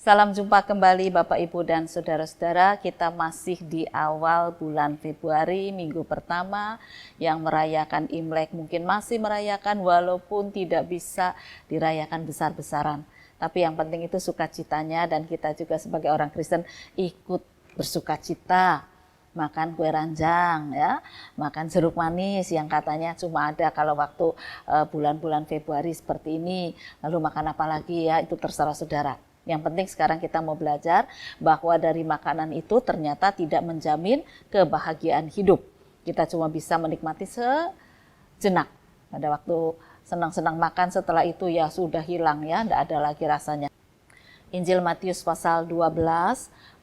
Salam jumpa kembali Bapak Ibu dan Saudara-saudara. Kita masih di awal bulan Februari, minggu pertama yang merayakan Imlek. Mungkin masih merayakan walaupun tidak bisa dirayakan besar-besaran. Tapi yang penting itu sukacitanya, dan kita juga sebagai orang Kristen ikut bersukacita. Makan kue ranjang, ya, makan jeruk manis yang katanya cuma ada kalau waktu bulan-bulan Februari seperti ini. Lalu makan apa lagi, ya, itu terserah saudara. Yang penting sekarang kita mau belajar bahwa dari makanan itu ternyata tidak menjamin kebahagiaan hidup. Kita cuma bisa menikmati sejenak. Pada waktu senang-senang makan, setelah itu ya sudah hilang, ya, tidak ada lagi rasanya. Injil Matius pasal 12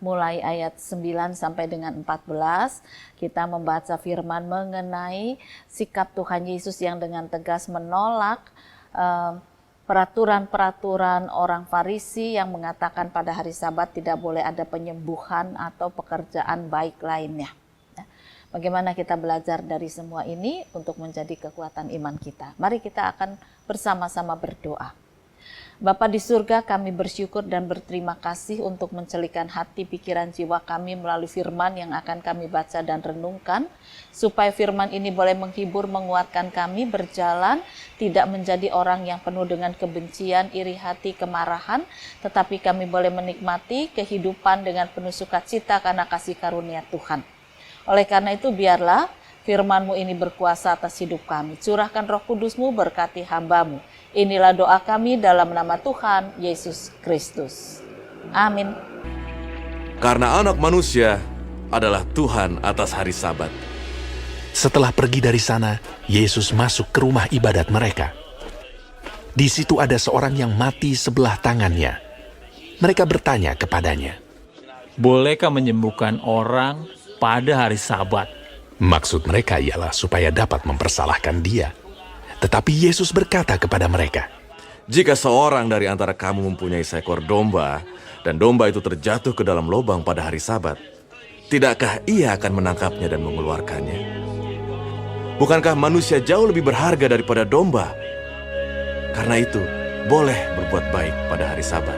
mulai ayat 9 sampai dengan 14 kita membaca firman mengenai sikap Tuhan Yesus yang dengan tegas menolak peraturan-peraturan orang Farisi yang mengatakan pada hari Sabat tidak boleh ada penyembuhan atau pekerjaan baik lainnya. Bagaimana kita belajar dari semua ini untuk menjadi kekuatan iman kita? Mari kita akan bersama-sama berdoa. Bapa di surga, kami bersyukur dan berterima kasih untuk mencelikan hati, pikiran, jiwa kami melalui firman yang akan kami baca dan renungkan, supaya firman ini boleh menghibur, menguatkan kami berjalan, tidak menjadi orang yang penuh dengan kebencian, iri hati, kemarahan, tetapi kami boleh menikmati kehidupan dengan penuh sukacita karena kasih karunia Tuhan. Oleh karena itu, biarlah firman-Mu ini berkuasa atas hidup kami. Curahkan Roh Kudus-Mu, berkati hamba-Mu. Inilah doa kami dalam nama Tuhan Yesus Kristus. Amin. Karena Anak Manusia adalah Tuhan atas hari Sabat. Setelah pergi dari sana, Yesus masuk ke rumah ibadat mereka. Di situ ada seorang yang mati sebelah tangannya. Mereka bertanya kepadanya, "Bolehkah menyembuhkan orang pada hari Sabat?" Maksud mereka ialah supaya dapat mempersalahkan dia. Tetapi Yesus berkata kepada mereka, Jika seorang dari antara kamu mempunyai seekor domba, dan domba itu terjatuh ke dalam lubang pada hari Sabat, tidakkah ia akan menangkapnya dan mengeluarkannya? Bukankah manusia jauh lebih berharga daripada domba? Karena itu, boleh berbuat baik pada hari Sabat.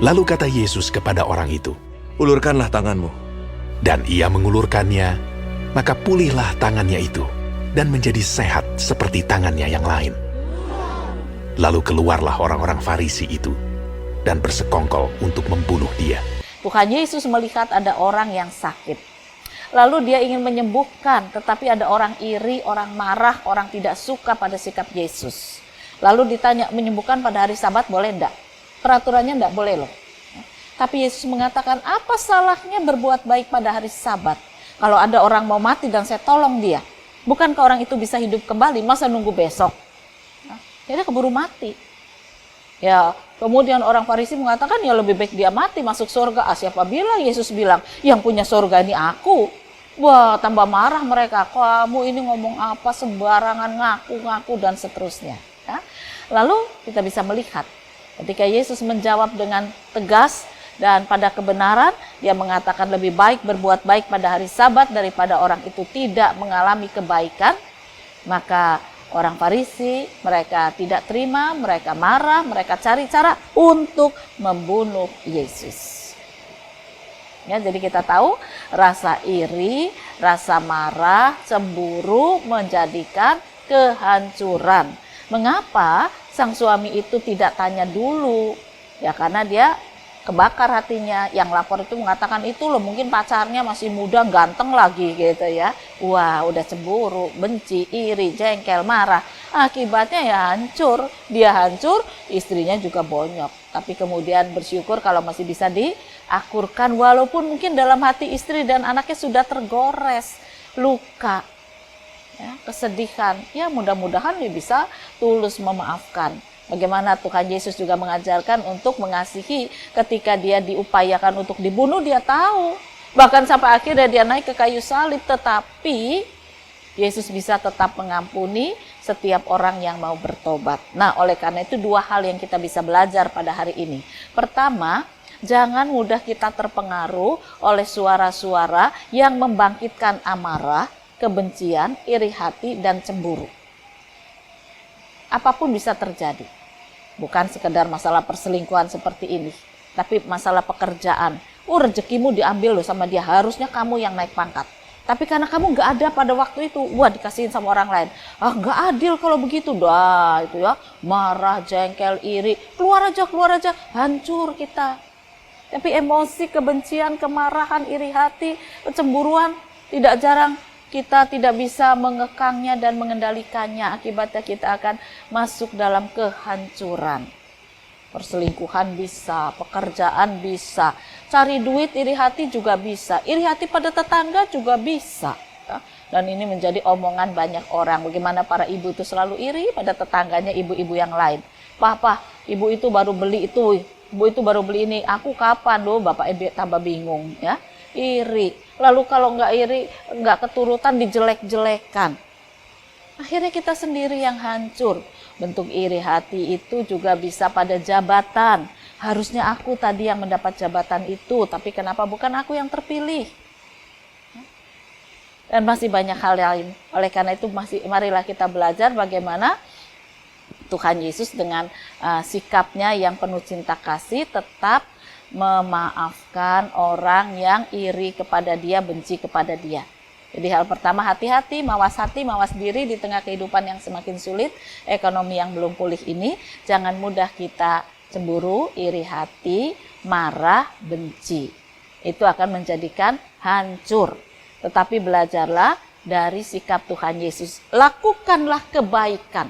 Lalu kata Yesus kepada orang itu, Ulurkanlah tanganmu. Dan ia mengulurkannya, maka pulihlah tangannya itu, dan menjadi sehat seperti tangannya yang lain. Lalu keluarlah orang-orang Farisi itu, dan bersekongkol untuk membunuh dia. Tuhan Yesus melihat ada orang yang sakit. Lalu dia ingin menyembuhkan, tetapi ada orang iri, orang marah, orang tidak suka pada sikap Yesus. Lalu ditanya, menyembuhkan pada hari Sabat boleh enggak? Peraturannya enggak boleh loh. Tapi Yesus mengatakan, apa salahnya berbuat baik pada hari Sabat? Kalau ada orang mau mati dan saya tolong dia, bukankah orang itu bisa hidup kembali? Masa nunggu besok? Ya dia keburu mati. Ya, kemudian orang Farisi mengatakan ya lebih baik dia mati masuk surga. Siapa bilang? Yesus bilang, yang punya surga ini aku. Wah, tambah marah mereka. Kamu ini ngomong apa, sembarangan, ngaku-ngaku dan seterusnya. Ya. Lalu kita bisa melihat ketika Yesus menjawab dengan tegas dan pada kebenaran, dia mengatakan lebih baik berbuat baik pada hari Sabat daripada orang itu tidak mengalami kebaikan. Maka orang Farisi, mereka tidak terima, mereka marah, mereka cari cara untuk membunuh Yesus. Ya, jadi kita tahu rasa iri, rasa marah, cemburu menjadikan kehancuran. Mengapa sang suami itu tidak tanya dulu? Ya karena dia kebakar hatinya. Yang lapor itu mengatakan itu loh mungkin pacarnya masih muda, ganteng lagi gitu ya. Wah, udah cemburu, benci, iri, jengkel, marah. Akibatnya ya hancur. Dia hancur, istrinya juga bonyok. Tapi kemudian bersyukur kalau masih bisa diakurkan. Walaupun mungkin dalam hati istri dan anaknya sudah tergores, luka, ya, kesedihan. Ya mudah-mudahan dia bisa tulus memaafkan. Bagaimana Tuhan Yesus juga mengajarkan untuk mengasihi ketika dia diupayakan untuk dibunuh, dia tahu. Bahkan sampai akhirnya dia naik ke kayu salib, tetapi Yesus bisa tetap mengampuni setiap orang yang mau bertobat. Nah, oleh karena itu dua hal yang kita bisa belajar pada hari ini. Pertama, jangan mudah kita terpengaruh oleh suara-suara yang membangkitkan amarah, kebencian, iri hati, dan cemburu. Apapun bisa terjadi. Bukan sekedar masalah perselingkuhan seperti ini. Tapi masalah pekerjaan, rezekimu diambil loh sama dia, harusnya kamu yang naik pangkat. Tapi karena kamu nggak ada pada waktu itu, dikasihin sama orang lain. Nggak adil kalau begitu, itu ya, marah, jengkel, iri, keluar aja, hancur kita. Tapi emosi, kebencian, kemarahan, iri hati, kecemburuan, tidak jarang kita tidak bisa mengekangnya dan mengendalikannya. Akibatnya kita akan masuk dalam kehancuran. Perselingkuhan bisa, pekerjaan bisa, cari duit iri hati juga bisa, iri hati pada tetangga juga bisa. Dan ini menjadi omongan banyak orang, bagaimana para ibu itu selalu iri pada tetangganya ibu-ibu yang lain. Papa, ibu itu baru beli itu, ibu itu baru beli ini, aku kapan loh, bapak ibu tambah bingung ya, iri. Lalu kalau nggak iri, nggak keturutan dijelek-jelekan. Akhirnya kita sendiri yang hancur. Bentuk iri hati itu juga bisa pada jabatan. Harusnya aku tadi yang mendapat jabatan itu, tapi kenapa bukan aku yang terpilih? Dan masih banyak hal lain. Oleh karena itu marilah kita belajar bagaimana Tuhan Yesus dengan sikapnya yang penuh cinta kasih tetap memaafkan orang yang iri kepada dia, benci kepada dia. Jadi hal pertama, hati, mawas diri di tengah kehidupan yang semakin sulit, ekonomi yang belum pulih ini. Jangan mudah kita cemburu, iri hati, marah, benci. Itu akan menjadikan hancur. Tetapi belajarlah dari sikap Tuhan Yesus. Lakukanlah kebaikan.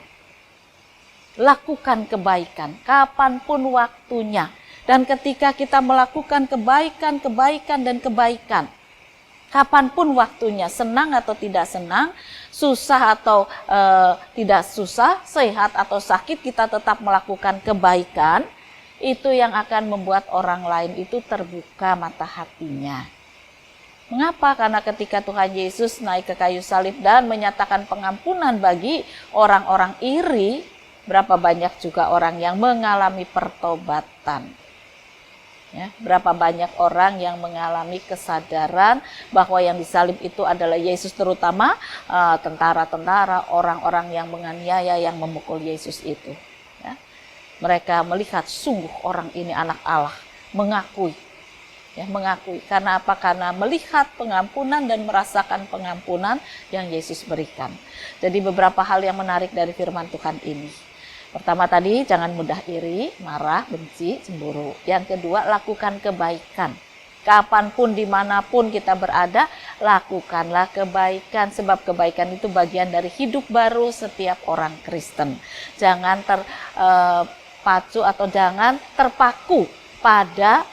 Lakukan kebaikan, kapanpun waktunya. Dan ketika kita melakukan kebaikan, kapanpun waktunya, senang atau tidak senang, susah atau tidak susah, sehat atau sakit, kita tetap melakukan kebaikan. Itu yang akan membuat orang lain itu terbuka mata hatinya. Mengapa? Karena ketika Tuhan Yesus naik ke kayu salib dan menyatakan pengampunan bagi orang-orang iri, berapa banyak juga orang yang mengalami pertobatan. Ya, berapa banyak orang yang mengalami kesadaran bahwa yang disalib itu adalah Yesus, terutama tentara-tentara, orang-orang yang menganiaya, yang memukul Yesus itu. Ya. Mereka melihat sungguh orang ini anak Allah, mengakui. Karena apa? Karena melihat pengampunan dan merasakan pengampunan yang Yesus berikan. Jadi beberapa hal yang menarik dari firman Tuhan ini. Pertama tadi, jangan mudah iri, marah, benci, cemburu. Yang kedua, lakukan kebaikan. Kapanpun, dimanapun kita berada, lakukanlah kebaikan. Sebab kebaikan itu bagian dari hidup baru setiap orang Kristen. Jangan terpacu atau jangan terpaku pada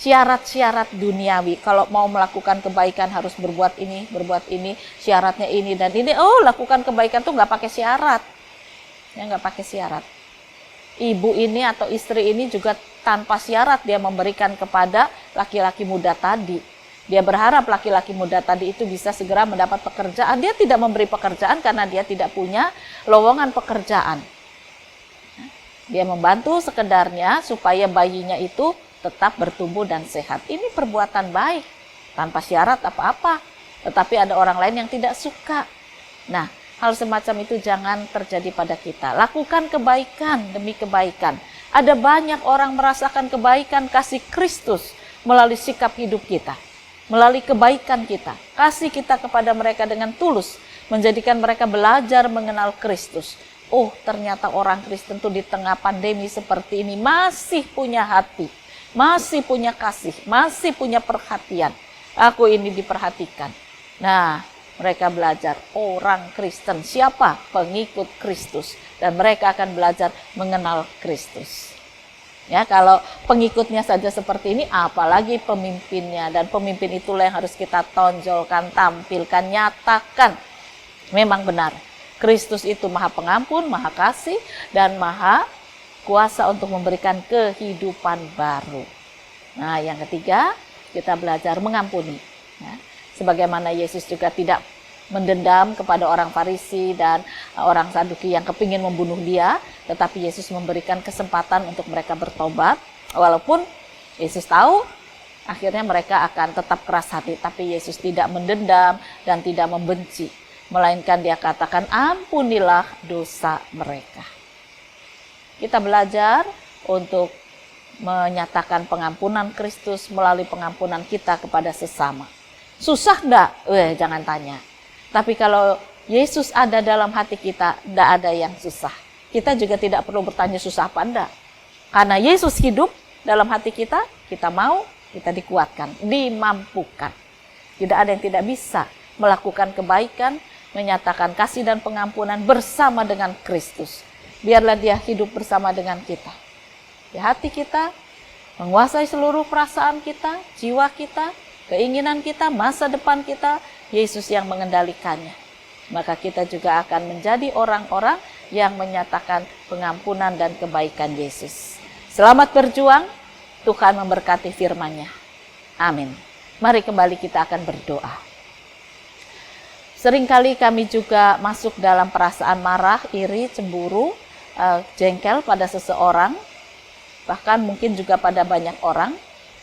syarat-syarat duniawi. Kalau mau melakukan kebaikan harus berbuat ini, syaratnya ini dan ini. Lakukan kebaikan tuh nggak pakai syarat. Nggak pakai syarat. Ibu ini atau istri ini juga tanpa syarat dia memberikan kepada laki-laki muda tadi. Dia berharap laki-laki muda tadi itu bisa segera mendapat pekerjaan. Dia tidak memberi pekerjaan karena dia tidak punya lowongan pekerjaan. Dia membantu sekedarnya supaya bayinya itu tetap bertumbuh dan sehat. Ini perbuatan baik tanpa syarat apa-apa. Tetapi ada orang lain yang tidak suka. Nah, hal semacam itu jangan terjadi pada kita. Lakukan kebaikan demi kebaikan. Ada banyak orang merasakan kebaikan kasih Kristus melalui sikap hidup kita, melalui kebaikan kita. Kasih kita kepada mereka dengan tulus, menjadikan mereka belajar mengenal Kristus. Ternyata orang Kristen itu di tengah pandemi seperti ini masih punya hati, masih punya kasih, masih punya perhatian. Aku ini diperhatikan. Nah, mereka belajar orang Kristen. Siapa? Pengikut Kristus. Dan mereka akan belajar mengenal Kristus. Ya, kalau pengikutnya saja seperti ini, apalagi pemimpinnya. Dan pemimpin itulah yang harus kita tonjolkan, tampilkan, nyatakan. Memang benar. Kristus itu Maha Pengampun, Maha Kasih, dan Maha Kuasa untuk memberikan kehidupan baru. Nah, yang ketiga, kita belajar mengampuni. Ya. Sebagaimana Yesus juga tidak mendendam kepada orang Farisi dan orang Saduki yang kepingin membunuh dia, tetapi Yesus memberikan kesempatan untuk mereka bertobat. Walaupun Yesus tahu akhirnya mereka akan tetap keras hati, tapi Yesus tidak mendendam dan tidak membenci, melainkan dia katakan, ampunilah dosa mereka. Kita belajar untuk menyatakan pengampunan Kristus melalui pengampunan kita kepada sesama. Susah enggak? Jangan tanya. Tapi kalau Yesus ada dalam hati kita, enggak ada yang susah. Kita juga tidak perlu bertanya susah apa enggak. Karena Yesus hidup dalam hati kita, kita mau, kita dikuatkan, dimampukan. Tidak ada yang tidak bisa melakukan kebaikan, menyatakan kasih dan pengampunan bersama dengan Kristus. Biarlah dia hidup bersama dengan kita. Di hati kita, menguasai seluruh perasaan kita, jiwa kita, keinginan kita, masa depan kita, Yesus yang mengendalikannya. Maka kita juga akan menjadi orang-orang yang menyatakan pengampunan dan kebaikan Yesus. Selamat berjuang, Tuhan memberkati firman-Nya. Amin. Mari kembali kita akan berdoa. Seringkali kami juga masuk dalam perasaan marah, iri, cemburu, jengkel pada seseorang, bahkan mungkin juga pada banyak orang,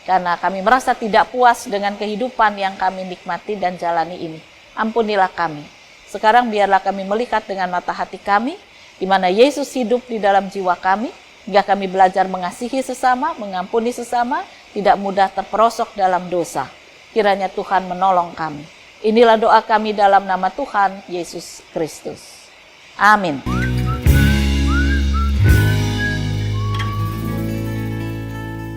karena kami merasa tidak puas dengan kehidupan yang kami nikmati dan jalani ini. Ampunilah kami. Sekarang biarlah kami melihat dengan mata hati kami, di mana Yesus hidup di dalam jiwa kami, hingga kami belajar mengasihi sesama, mengampuni sesama, tidak mudah terperosok dalam dosa. Kiranya Tuhan menolong kami. Inilah doa kami dalam nama Tuhan Yesus Kristus. Amin.